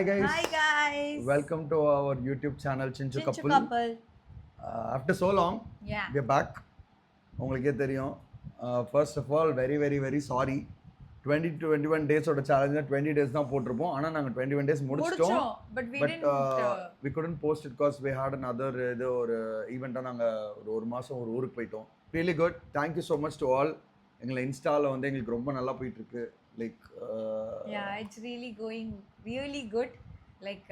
Hi guys. Welcome to our YouTube channel Chinchu Chinchu Couple. couple. After so long, Yeah. we're back. உங்களுக்கே தெரியும். First of all, very sorry. 20 to 21 days ஓட challenge 20 days தான் போட்டிருப்போம். ஆனா நாங்க 21 days முடிச்சிட்டோம். But we But didn't. we couldn't post it because we had another ஒரு ஈவெண்ட்டா நாங்க ஒரு மாசம் ஒரு ஊருக்கு போயிட்டோம். Really good. Thank you so much to all. எங்களை இன்ஸ்டால வந்து எங்களுக்கு ரொம்ப நல்லா போயிட்டு இருக்கு. Like Yeah, it's really going really good. Like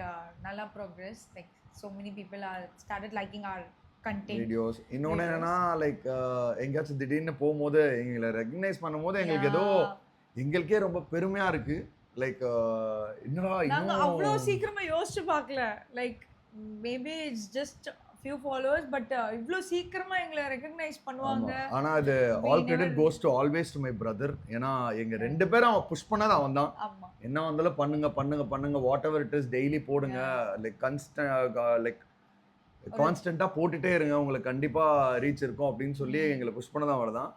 nalla progress. Like so many people are started liking our content. Videos இன்னொன்று என்னன்னா லைக் எங்கேயாச்சும் திடீர்னு போகும்போது எங்களை ரெகக்னைஸ் பண்ணும்போது எங்களுக்கு ஏதோ எங்களுக்கே ரொம்ப பெருமையா இருக்கு லைக் என்னடா நாங்க அவ்வளோ சீக்கிரமா யோசிச்சு பார்க்கல like maybe it's just few followers but இவ்ளோ சீக்கிரமா எங்களை ரெகக்னைஸ் பண்ணுவாங்க. ஆனா அது all credit goes to always to my brother. ஏன்னா எங்க ரெண்டு பேரும் அவன் புஷ் பண்ணது அவன் தான். என்ன வந்தாலும் பண்ணுங்க what ever it is daily போடுங்க லைக் கான்ஸ்டன்டா போட்டுட்டே இருங்க உங்களுக்கு கண்டிப்பா ரீச் இருக்கும் அப்படின்னு சொல்லி எங்களை புஷ் பண்ணது அவர் தான்.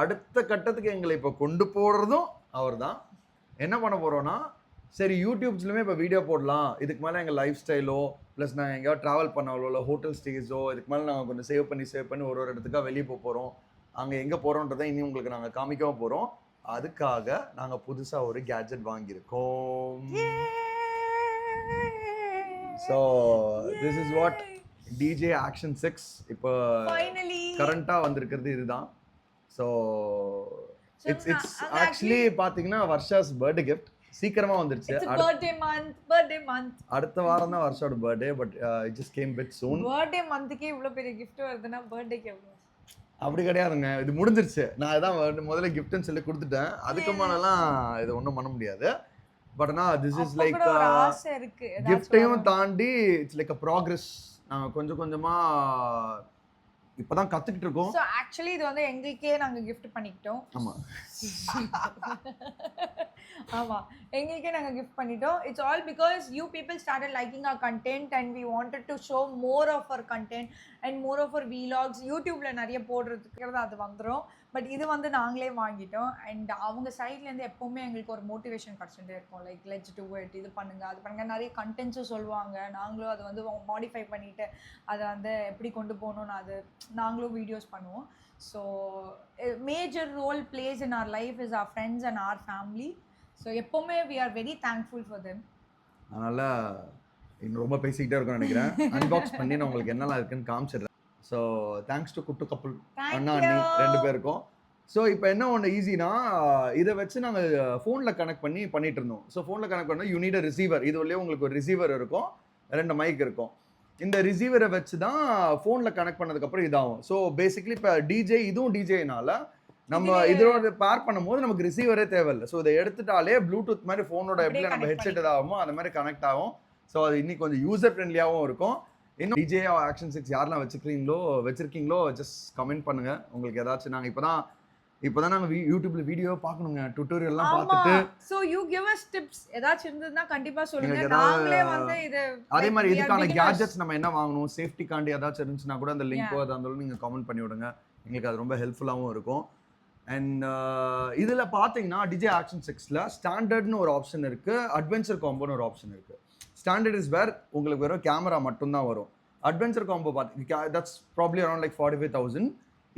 அடுத்த கட்டத்துக்கு எங்களை இப்போ கொண்டு போடுறதும் அவர் தான். என்ன பண்ண போறோம்னா சரி யூடியூப்ஸ்லுமே இப்போ வீடியோ போடலாம், இதுக்கு மேலே எங்கள் லைஃப் ஸ்டைலோ ப்ளஸ் நாங்கள் எங்கேயாவது ட்ராவல் பண்ணாலோ இல்லை ஹோட்டல் ஸ்டேஸோ இதுக்கு மேலே நாங்கள் கொஞ்சம் சேவ் பண்ணி ஒரு இடத்துக்காக வெளியே போகிறோம். அங்கே எங்கே போகிறோன்றதை இனி உங்களுக்கு நாங்கள் காமிக்கவும் போகிறோம். அதுக்காக நாங்கள் புதுசாக ஒரு கேட்ஜெட் வாங்கியிருக்கோம். So this is what DJ action 6 இப்போ கரண்ட்டாக வந்திருக்கிறது இதுதான். ஸோ இட்ஸ் ஆக்சுவலி பார்த்தீங்கன்னா வர்ஷாஸ் பர்த்டே கிஃப்ட் சீக்கிரமா வந்துருச்சு. பர்த்டே மந்த் அடுத்த வாரம் தான் வர்ஷோட birthday but it just came bit soon. Birthday மந்த்க்கே இவ்வளவு பெரிய gift வருதுன்னா பர்த்டேக்கு எவ்வளவு? அப்படி கிடையாதுங்க, இது முடிஞ்சிருச்சு. நான் இதான் முதல்ல கிஃப்ட்னு சொல்லி கொடுத்துட்டேன். அதுக்கு மேலலாம் இது ஒன்றும் பண்ண முடியாது. பட் ஆனால் திஸ் இஸ் லைக் கிஃப்டையும் தாண்டி இட்ஸ் லைக் அ ப்ராக்ரஸ். நாங்கள் கொஞ்சம் கொஞ்சமாக இப்பதான் கத்துக்கிட்டு இருக்கோம். சோ ஆக்சுவலி இது வந்து எங்களுக்கே நாங்க gift பண்ணிட்டோம். ஆமா எங்களுக்கே நாங்க gift பண்ணிட்டோம். It's all because you people started liking our content and we wanted to show more of our content and more of our vlogs. YouTubeல நிறைய போடுறதுக்கு அது வந்துரும். பட் இது வந்து நாங்களே வாங்கிட்டோம். அண்ட் அவங்க சைட்ல இருந்து எப்பவுமே எங்களுக்கு ஒரு மோட்டிவேஷன் கிடைச்சிட்டே இருக்கும். லைக் லெட்ஸ் டு இட், இது பண்ணுங்க அது பண்ணுங்க, நிறைய கண்டென்ட்ஸும் சொல்லுவாங்க. நாங்களும் அதை வந்து மாடிஃபை பண்ணிட்டு அதை வந்து எப்படி கொண்டு போகணும்னு அது நாங்களும் வீடியோஸ் பண்ணுவோம். So major role plays in our life is our friends and our family. So எப்போவுமே we are very thankful for them. அதனால இன்னும் ரொம்ப பேசிக்கிட்டே இருக்கும்னு நினைக்கிறேன். அன்பாக்ஸ் பண்ணி நான் உங்களுக்கு என்னெல்லாம் இருக்குன்னு காமிச்சிடுறேன். So thanks to cute couple அண்ணா அண்ணி ரெண்டு பேருக்கும். ஸோ இப்போ என்ன ஒன்று ஈஸினா இதை வச்சு நாங்கள் ஃபோனில் கனெக்ட் பண்ணிட்டு இருந்தோம். ஸோ ஃபோனில் கனெக்ட் பண்ணால் யூ நீட் அ ரிசீவர். இது வழியே உங்களுக்கு ஒரு ரிசீவர் இருக்கும், 2 மைக் இருக்கும். இந்த ரிசீவரை வச்சு தான் ஃபோனில் கனெக்ட் பண்ணதுக்கப்புறம் இதாகும். ஸோ பேசிக்லி இப்போ டிஜே இதுவும் டிஜேனால நம்ம இதோட பேர் பண்ணும்போது நமக்கு ரிசீவரே தேவையில்லை. ஸோ இதை எடுத்துட்டாலே ப்ளூடூத் மாதிரி ஃபோனோட எப்படி நம்ம ஹெட்செட் இதாகுமோ அந்த மாதிரி கனெக்ட் ஆகும். ஸோ அது இன்னும் கொஞ்சம் யூசர் ஃப்ரெண்ட்லியாகவும் இருக்கும். இன்னும் டிஜே ஆக்ஷன் 6 யாரெல்லாம் வச்சிருக்கீங்களோ ஜஸ்ட் கமெண்ட் பண்ணுங்க. உங்களுக்கு ஏதாச்சும் நாங்கள் இப்போதான் நாங்கள் யூடியூப்ல வீடியோ பார்க்கணுங்க, டுட்டோரியல்லாம் பார்த்துட்டு. So you give us tips ஏதாச்சும் இருந்ததுன்னா கண்டிப்பா சொல்லுங்க. நாங்களே வந்து இது அதே மாதிரி இதுக்கான கேட்ஜெட்ஸ் நம்ம என்ன வாங்கணும், சேஃப்டிக்காண்டி ஏதாச்சும் இருந்துச்சுன்னா கூட அந்த லிங்கோ இருந்தாலும் நீங்கள் கமெண்ட் பண்ணி விடுங்க. எங்களுக்கு அது ரொம்ப ஹெல்ப்ஃபுல்லாகவும் இருக்கும். அண்ட் இதில் பார்த்தீங்கன்னா டிஜே ஆக்ஷன் 6ல ஸ்டாண்டர்ட்னு ஒரு ஆப்ஷன் இருக்குது, அட்வென்ச்சர் காம்போன்னு ஒரு ஆப்ஷன் இருக்குது. ஸ்டாண்டர்ட் இஸ் வேர் உங்களுக்கு வெறும் கேமரா மட்டும்தான் வரும். Adventure combo that's probably around like 45,000.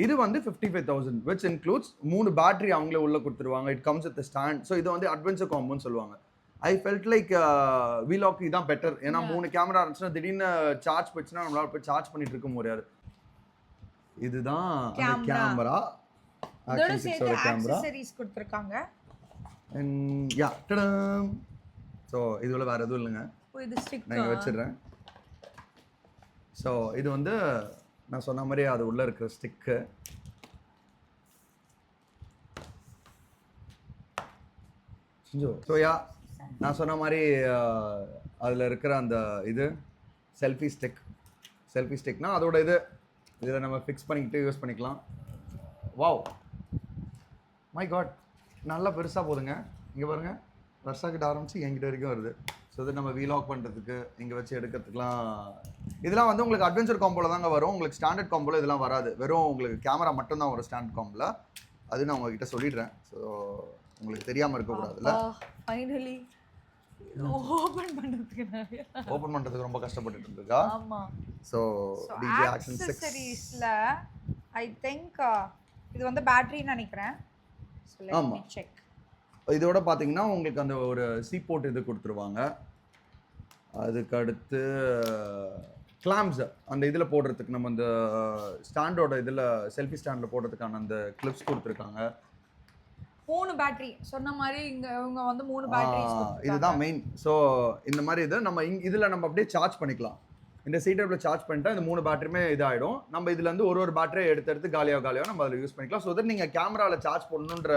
இது வந்து 55,000 which includes 3 பேட்டரி அவங்களே உள்ள கொடுத்துருவாங்க. It comes with stand. So இது வந்து அட்வென்ச்சர் காம்போன்னு சொல்லுவாங்க. ஐ ஃபெல்ட் லைக் வீலாக் இதான் பெட்டர். ஏன்னா 3 கேமரா இருந்துச்சுன்னா திடீர்னு சார்ஜ் போச்சுன்னா நம்மளால போய் சார்ஜ் பண்ணிட்டு இருக்க முடியாது. இதுதான் அந்த கேமரா, ஆக்ஷன் 6 ஓட கேமரா கொடுத்துருக்காங்க. And yeah டடம். ஸோ இதுல வேற எதுவும் இல்லைங்க, நான் வச்சிடுறேன். ஸோ இது வந்து நான் சொன்ன மாதிரி அது உள்ள இருக்கிற ஸ்டிக்கு. ஸோ யா நான் சொன்ன மாதிரி அதில் இருக்கிற அந்த இது செல்ஃபி ஸ்டிக்னா அதோட இதில் நம்ம ஃபிக்ஸ் பண்ணிக்கிட்டு யூஸ் பண்ணிக்கலாம். வாவ் மை காட், நல்லா பெருசாக போதுங்க. இங்கே பாருங்கள், வர்ஷா கிட்ட ஆரம்பிச்சு என்கிட்ட வரைக்கும் வருது. ஸோ இது நம்ம வீலாக் பண்ணுறதுக்கு இங்கே வச்சு எடுக்கிறதுக்குலாம் இதெல்லாம் வந்து உங்களுக்கு அட்வென்ச்சர் காம்போவில் தாங்க வரும். உங்களுக்கு ஸ்டாண்டர்ட் காம்போவில் இதெல்லாம் வராது. வெறும் உங்களுக்கு கேமரா மட்டும்தான் வரும் ஸ்டாண்டர்ட் காம்போவில். அது நான் உங்ககிட்ட சொல்லிடுறேன். ஸோ உங்களுக்கு தெரியாமல் இருக்கக்கூடாதுல்ல. ஃபைனலி ஓபன் பண்றதுக்கு நிறைய. ஓபன் பண்றதுக்கு ரொம்ப கஷ்டப்பட்டுட்டு இருக்கா. ஆமா. சோ டிஜே ஆக்ஷன் 6 ஆக்சஸரீஸ்ல ஐ திங்க் இது வந்து பேட்டரின்னு நினைக்கிறேன். So let me check. இதோட பாத்தீங்கன்னா உங்களுக்கு அந்த ஒரு சி போர்ட் இது கொடுத்துருவாங்க. அதுக்கு அடுத்து கிளாம்ஸ் அந்த இதுல போடுறதுக்கு நம்ம அந்த ஸ்டாண்டோட இதுல செல்ஃபி ஸ்டாண்ட்ல போடுறதுக்கான அந்த கிளிப்ஸ் கொடுத்துருக்காங்க. 3 பேட்டரி சொன்ன மாதிரி இவங்க வந்து 3 பேட்டரிஸ் இதுதான் மெயின். ஸோ இந்த மாதிரி இது நம்ம இதில் நம்ம அப்படியே சார்ஜ் பண்ணிக்கலாம். இந்த சீட்டப்பில் சார்ஜ் பண்ணிட்டா இந்த 3 பேட்டரியுமே இதாகிடும். நம்ம இதுல இருந்து ஒரு பேட்டரியை எடுத்து காலியாக நம்ம அதில் யூஸ் பண்ணிக்கலாம். ஸோ தட் நீங்கள் கேமராவில் சார்ஜ் பண்ணணுன்ற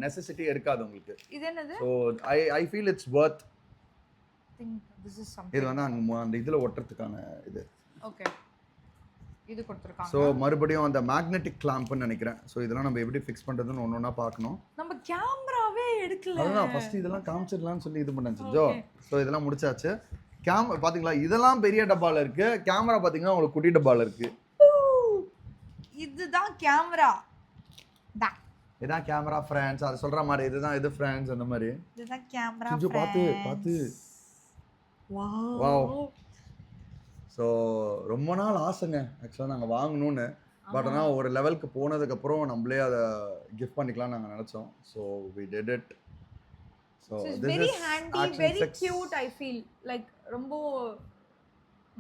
நெசசிட்டி இருக்காது உங்களுக்கு. இது என்னது? ஸோ ஐ ஃபீல் இட்ஸ் வர்த். இது வந்து அந்த இதில் ஒட்டுறதுக்கான இது. ஓகே, இது கொடுத்துருக்காங்க. ஸோ மறுபடியும் அந்த மேக்னெட்டிக் கிளாம்ப்னு நினைக்கிறேன். ஸோ இதெல்லாம் நம்ம எப்படி ஃபிக்ஸ் பண்ணுறதுன்னு ஒன்றா பார்க்கணும். நம்ம கேமராவே எடுக்கல. அதுதான் ஃபர்ஸ்ட் இதெல்லாம் காமிச்சிடலாம்னு சொல்லி இது பண்ணேன் ஜோ. ஸோ இதெல்லாம் முடிச்சாச்சு. பாத்தீங்களா இதெல்லாம் பெரிய டப்பால இருக்கு. கேமரா பாத்தீங்கன்னா உங்களுக்கு குட்டி டப்பால இருக்கு. இதுதான் கேமரா. இதான் கேமரா ஃப்ரெண்ட்ஸ். அது சொல்ற மாதிரி இதுதான் இது ஃப்ரெண்ட்ஸ் அந்த மாதிரி. இதுதான் கேமரா ஃப்ரெண்ட்ஸ். பாத்து வாவ். ஸோ ரொம்ப நாள் ஆசைங்க ஆக்சுவலாக நாங்கள் வாங்கணும்னு. பட் ஆனால் ஒரு லெவலுக்கு போனதுக்கப்புறம் நம்மளே அதை கிஃப்ட் பண்ணிக்கலாம் நாங்கள் நினச்சோம். So we did it. So very handy, very cute. I feel like ரொம்ப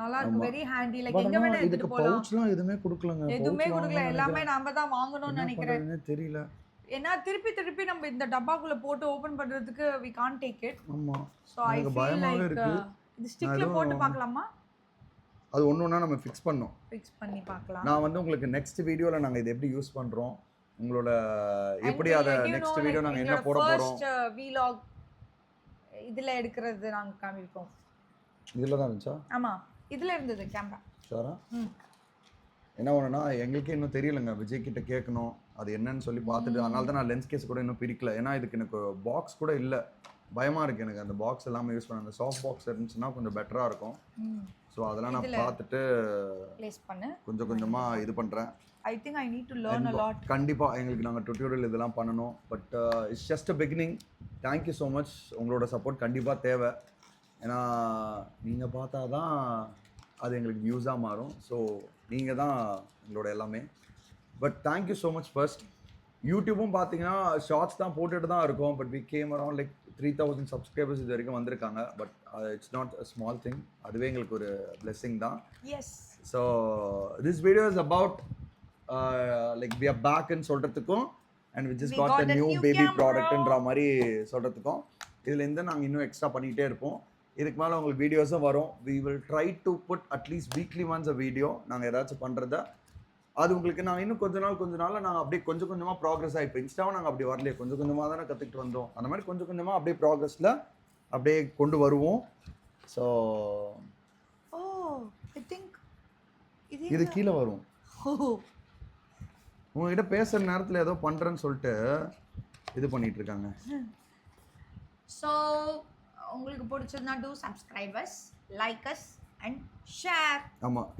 நல்லா இருக்கு. Very handy. லைக் எங்க வேணா எடுத்துட்டு போலாம். பவுச்லாம் எதுவுமே கொடுக்கலங்க. எதுவுமே கொடுக்கல. எல்லாமே நாம தான் வாங்கணும்னு நினைக்கிறேன். தெரியல ஏன்னா திருப்பி நம்ம இந்த டப்பாக்குள்ள போட்டு ஓபன் பண்றதுக்கு we can't take it. ஆமா. சோ ஐ ஃபீல் லைக் இது ஸ்டிக்ல போட்டு பார்க்கலாமா? அது ஒண்ணா நம்ம ஃபிக்ஸ் பண்ணி பார்க்கலாம். நான் வந்து உங்களுக்கு நெக்ஸ்ட் வீடியோல நாங்க இத எப்படி யூஸ் பண்றோம், உங்களோட எப்படி அத நெக்ஸ்ட் வீடியோ நாங்க என்ன போட போறோம், ஃபர்ஸ்ட் vlog இதுல எடுக்கிறது நாங்க காமிப்போம். இதுல தான் இருந்துச்சா? ஆமா, இதுல இருந்தது கேமரா. சரா என்ன ஒண்ணுனா எங்களுக்கே இன்னும் தெரியலங்க. விஜய் கிட்ட கேட்கணும் அது என்னன்னு சொல்லி பார்த்துட்டு. அதனால தான் நான் லென்ஸ் கேஸ் கூட இன்னும் பிரிக்கல. ஏன்னா இதுக்கு எனக்கு பாக்ஸ் கூட இல்லை. பயமா இருக்கு எனக்கு அந்த பாக்ஸ் எல்லாமே யூஸ் பண்ண. அந்த சாஃப்ட் பாக்ஸ் இருந்துச்சுன்னா கொஞ்சம் பெட்டரா இருக்கும். ஸோ அதெல்லாம் நான் பார்த்துட்டு ப்ளேஸ் பண்ணு கொஞ்சம் கொஞ்சமா இது பண்றேன். I think I need to learn a lot. கண்டிப்பா எங்களுக்கு நாங்கள் டுட்டோரியல் இதெல்லாம் பண்ணணும். But it's just a beginning. Thank you so much. உங்களோட சப்போர்ட் கண்டிப்பாக தேவை. ஏன்னா நீங்கள் பார்த்தா தான் அது எங்களுக்கு நியூஸாக மாறும். ஸோ நீங்கள் தான் எங்களோட எல்லாமே. But thank you so much. First யூடியூப்பும் பார்த்தீங்கன்னா ஷார்ட்ஸ் தான் போட்டுட்டு தான் இருக்கோம். But we came around like 3000 subscribers இது வரைக்கும் வந்திருக்காங்க. But it's not a small thing. அதுவே எங்களுக்கு ஒரு பிளெஸிங் தான். Yes. So this video is about like we are பேக்னு சொல்கிறதுக்கும் and we just got the new baby ப்ராடக்ட்ன்ற மாதிரி சொல்கிறதுக்கும் இதுலேருந்து நாங்கள் இன்னும் எக்ஸ்ட்ரா பண்ணிகிட்டே இருப்போம். இதுக்கு மேலே உங்களுக்கு வீடியோஸும் வரும். We will try to put at least weekly once a video. நாங்கள் ஏதாச்சும் பண்ணுறத அது உங்களுக்கு நாங்கள் இன்னும் கொஞ்ச நாள் நாங்கள் அப்படியே கொஞ்சம் கொஞ்சமாக ப்ராக்ரஸ் ஆகி. இப்போ இன்ஸ்டாவும் நாங்கள் அப்படி வரலையே, கொஞ்சம் கொஞ்சமாக தானே கற்றுக்கிட்டு வந்தோம். அந்த மாதிரி கொஞ்சம் கொஞ்சமாக அப்படியே ப்ராக்ரஸில் அப்படியே கொண்டு வருவோம். ஸோ ஐ திங்க் இது கீழே வரும். உங்ககிட்ட பேசுகிற நேரத்தில் ஏதோ பண்ணுறேன்னு சொல்லிட்டு இது பண்ணிட்டு இருக்காங்க. ஸோ உங்களுக்கு பிடிச்சதுன்னா do subscribe us, like us and share. ஆமாம்.